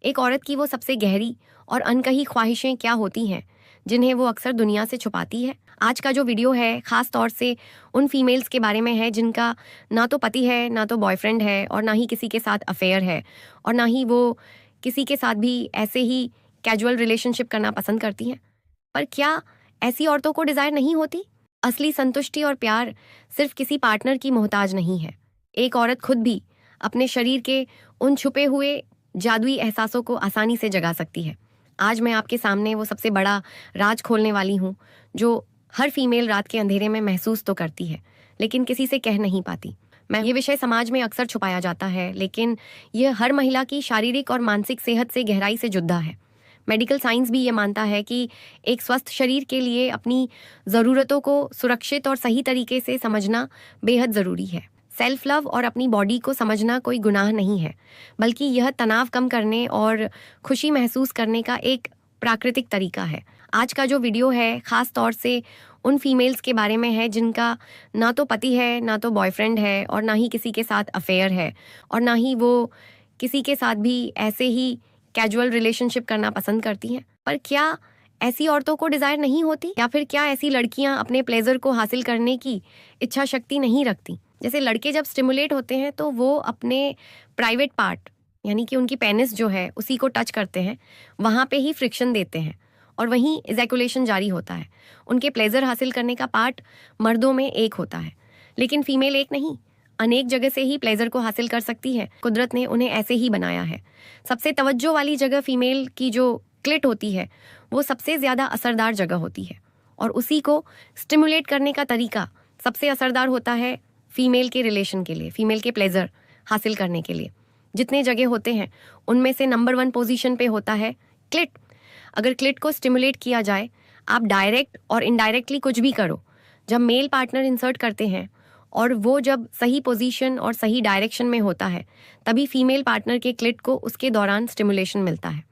एक औरत की वो सबसे गहरी और अनकही ख्वाहिशें क्या होती हैं जिन्हें वो अक्सर दुनिया से छुपाती है। आज का जो वीडियो है ख़ास तौर से उन फीमेल्स के बारे में है जिनका ना तो पति है, ना तो बॉयफ्रेंड है और ना ही किसी के साथ अफेयर है और ना ही वो किसी के साथ भी ऐसे ही कैजुअल रिलेशनशिप करना पसंद करती हैं। पर क्या ऐसी औरतों को डिज़ायर नहीं होती? असली संतुष्टि और प्यार सिर्फ किसी पार्टनर की मोहताज नहीं है। एक औरत खुद भी अपने शरीर के उन छुपे हुए जादुई एहसासों को आसानी से जगा सकती है। आज मैं आपके सामने वो सबसे बड़ा राज खोलने वाली हूँ जो हर फीमेल रात के अंधेरे में महसूस तो करती है लेकिन किसी से कह नहीं पाती। ये विषय समाज में अक्सर छुपाया जाता है लेकिन यह हर महिला की शारीरिक और मानसिक सेहत से गहराई से जुड़ा है। मेडिकल साइंस भी ये मानता है कि एक स्वस्थ शरीर के लिए अपनी ज़रूरतों को सुरक्षित और सही तरीके से समझना बेहद ज़रूरी है। सेल्फ लव और अपनी बॉडी को समझना कोई गुनाह नहीं है, बल्कि यह तनाव कम करने और खुशी महसूस करने का एक प्राकृतिक तरीका है। आज का जो वीडियो है ख़ास तौर से उन फीमेल्स के बारे में है जिनका ना तो पति है, ना तो बॉयफ्रेंड है और ना ही किसी के साथ अफेयर है और ना ही वो किसी के साथ भी ऐसे ही कैजुअल रिलेशनशिप करना पसंद करती हैं। पर क्या ऐसी औरतों को डिज़ायर नहीं होती, या फिर क्या ऐसी लड़कियां अपने प्लेजर को हासिल करने की इच्छा शक्ति नहीं रखती? जैसे लड़के जब स्टिमुलेट होते हैं तो वो अपने प्राइवेट पार्ट यानी कि उनकी पेनिस जो है उसी को टच करते हैं, वहाँ पे ही फ्रिक्शन देते हैं और वहीं इजैकुलेशन जारी होता है। उनके प्लेजर हासिल करने का पार्ट मर्दों में एक होता है लेकिन फीमेल एक नहीं, अनेक जगह से ही प्लेजर को हासिल कर सकती है। कुदरत ने उन्हें ऐसे ही बनाया है। सबसे तवज्जो वाली जगह फीमेल की जो क्लिट होती है वो सबसे ज़्यादा असरदार जगह होती है और उसी को स्टिमुलेट करने का तरीका सबसे असरदार होता है फीमेल के रिलेशन के लिए, फीमेल के प्लेजर हासिल करने के लिए। जितने जगह होते हैं उनमें से नंबर 1 पोजीशन पे होता है क्लिट। अगर क्लिट को स्टिमुलेट किया जाए, आप डायरेक्ट और इनडायरेक्टली कुछ भी करो, जब मेल पार्टनर इंसर्ट करते हैं और वो जब सही पोजीशन और सही डायरेक्शन में होता है तभी फीमेल पार्टनर के क्लिट को उसके दौरान स्टिमुलेशन मिलता है।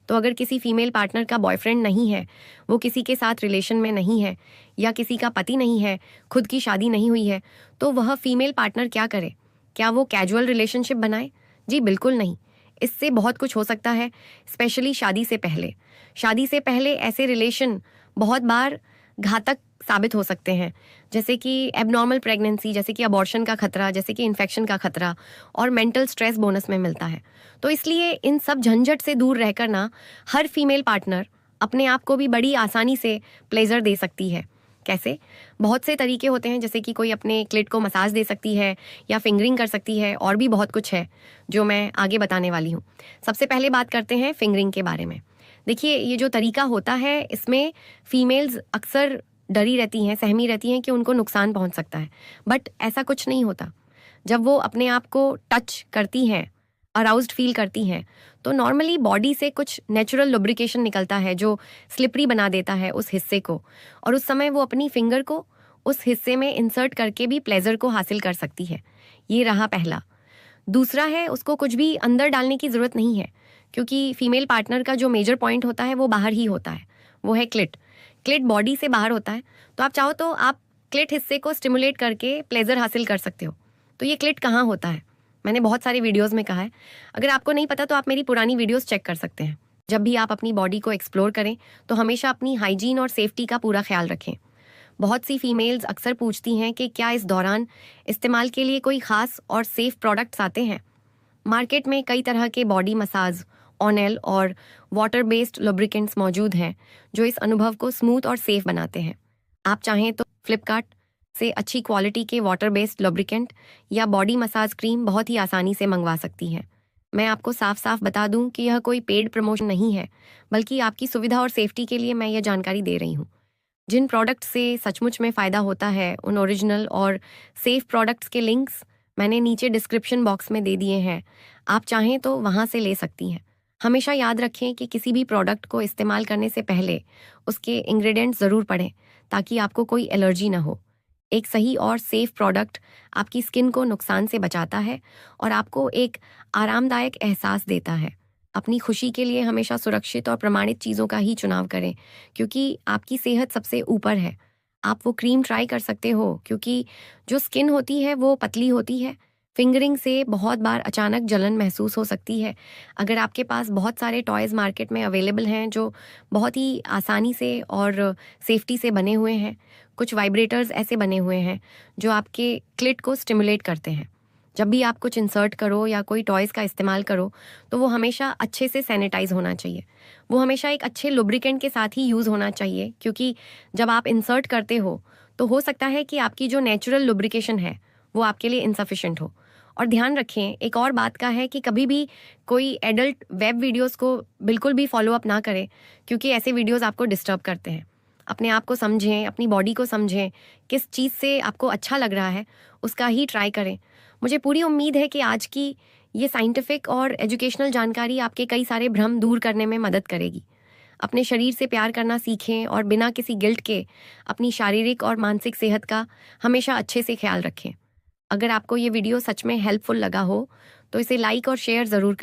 तो अगर किसी फीमेल पार्टनर का बॉयफ्रेंड नहीं है, वो किसी के साथ रिलेशन में नहीं है या किसी का पति नहीं है, खुद की शादी नहीं हुई है, तो वह फीमेल पार्टनर क्या करे? क्या वो कैजुअल रिलेशनशिप बनाए? जी बिल्कुल नहीं। इससे बहुत कुछ हो सकता है, स्पेशली शादी से पहले। शादी से पहले ऐसे रिलेशन बहुत बार घातक साबित हो सकते हैं, जैसे कि एबनॉर्मल प्रेगनेंसी, जैसे कि अबॉर्शन का खतरा, जैसे कि इन्फेक्शन का खतरा और मेंटल स्ट्रेस बोनस में मिलता है। तो इसलिए इन सब झंझट से दूर रहकर ना हर फीमेल पार्टनर अपने आप को भी बड़ी आसानी से प्लेजर दे सकती है। कैसे? बहुत से तरीके होते हैं, जैसे कि कोई अपने क्लिट को मसाज दे सकती है या फिंगरिंग कर सकती है और भी बहुत कुछ है जो मैं आगे बताने वाली हूँ। सबसे पहले बात करते हैं फिंगरिंग के बारे में। देखिए, ये जो तरीका होता है इसमें फीमेल्स अक्सर डरी रहती हैं, सहमी रहती हैं कि उनको नुकसान पहुंच सकता है, बट ऐसा कुछ नहीं होता। जब वो अपने आप को टच करती हैं, अराउज्ड फील करती हैं, तो नॉर्मली बॉडी से कुछ नेचुरल लुब्रिकेशन निकलता है जो स्लिपरी बना देता है उस हिस्से को, और उस समय वो अपनी फिंगर को उस हिस्से में इंसर्ट करके भी प्लेजर को हासिल कर सकती है। ये रहा पहला। दूसरा है, उसको कुछ भी अंदर डालने की ज़रूरत नहीं है, क्योंकि फीमेल पार्टनर का जो मेजर पॉइंट होता है वो बाहर ही होता है, वो है क्लिट। क्लिट बॉडी से बाहर होता है, तो आप चाहो तो आप क्लिट हिस्से को स्टिमुलेट करके प्लेजर हासिल कर सकते हो। तो ये क्लिट कहाँ होता है, मैंने बहुत सारे वीडियोस में कहा है। अगर आपको नहीं पता तो आप मेरी पुरानी वीडियोस चेक कर सकते हैं। जब भी आप अपनी बॉडी को एक्सप्लोर करें तो हमेशा अपनी हाइजीन और सेफ्टी का पूरा ख्याल रखें। बहुत सी फीमेल्स अक्सर पूछती हैं कि क्या इस दौरान इस्तेमाल के लिए कोई ख़ास और सेफ प्रोडक्ट्स आते हैं। मार्केट में कई तरह के बॉडी मसाज, ऑनेल और वाटर बेस्ड लुब्रिकेंट्स मौजूद हैं जो इस अनुभव को स्मूथ और सेफ बनाते हैं। आप चाहें तो फ्लिपकार्ट से अच्छी क्वालिटी के वाटर बेस्ड लुब्रिकेंट या बॉडी मसाज क्रीम बहुत ही आसानी से मंगवा सकती हैं। मैं आपको साफ साफ बता दूं कि यह कोई पेड प्रमोशन नहीं है, बल्कि आपकी सुविधा और सेफ्टी के लिए मैं यह जानकारी दे रही हूँ। जिन प्रोडक्ट से सचमुच में फ़ायदा होता है उन ओरिजिनल और सेफ प्रोडक्ट्स के लिंक्स मैंने नीचे डिस्क्रिप्शन बॉक्स में दे दिए हैं, आप चाहें तो वहाँ से ले सकती हैं। हमेशा याद रखें कि किसी भी प्रोडक्ट को इस्तेमाल करने से पहले उसके इंग्रेडिएंट्स ज़रूर पढ़ें ताकि आपको कोई एलर्जी ना हो। एक सही और सेफ प्रोडक्ट आपकी स्किन को नुकसान से बचाता है और आपको एक आरामदायक एहसास देता है। अपनी खुशी के लिए हमेशा सुरक्षित और प्रमाणित चीज़ों का ही चुनाव करें, क्योंकि आपकी सेहत सबसे ऊपर है। आप वो क्रीम ट्राई कर सकते हो, क्योंकि जो स्किन होती है वो पतली होती है, फिंगरिंग से बहुत बार अचानक जलन महसूस हो सकती है। अगर आपके पास बहुत सारे टॉयज़ मार्केट में अवेलेबल हैं जो बहुत ही आसानी से और सेफ्टी से बने हुए हैं, कुछ वाइब्रेटर्स ऐसे बने हुए हैं जो आपके क्लिट को स्टिमुलेट करते हैं। जब भी आप कुछ इंसर्ट करो या कोई टॉयज़ का इस्तेमाल करो तो वो हमेशा अच्छे से सैनिटाइज होना चाहिए। वो हमेशा एक अच्छे लुब्रिकेंट के साथ ही यूज़ होना चाहिए, क्योंकि जब आप इंसर्ट करते हो सकता है कि आपकी जो नेचुरल लुब्रिकेशन है वो आपके लिए इनसफिशिएंट हो। और ध्यान रखें, एक और बात का है कि कभी भी कोई एडल्ट वेब वीडियोस को बिल्कुल भी फॉलो अप ना करें, क्योंकि ऐसे वीडियोस आपको डिस्टर्ब करते हैं। अपने आप को समझें, अपनी बॉडी को समझें, किस चीज़ से आपको अच्छा लग रहा है उसका ही ट्राई करें। मुझे पूरी उम्मीद है कि आज की ये साइंटिफिक और एजुकेशनल जानकारी आपके कई सारे भ्रम दूर करने में मदद करेगी। अपने शरीर से प्यार करना सीखें और बिना किसी गिल्ट के अपनी शारीरिक और मानसिक सेहत का हमेशा अच्छे से ख्याल रखें। अगर आपको ये वीडियो सच में हेल्पफुल लगा हो तो इसे लाइक और शेयर ज़रूर करें।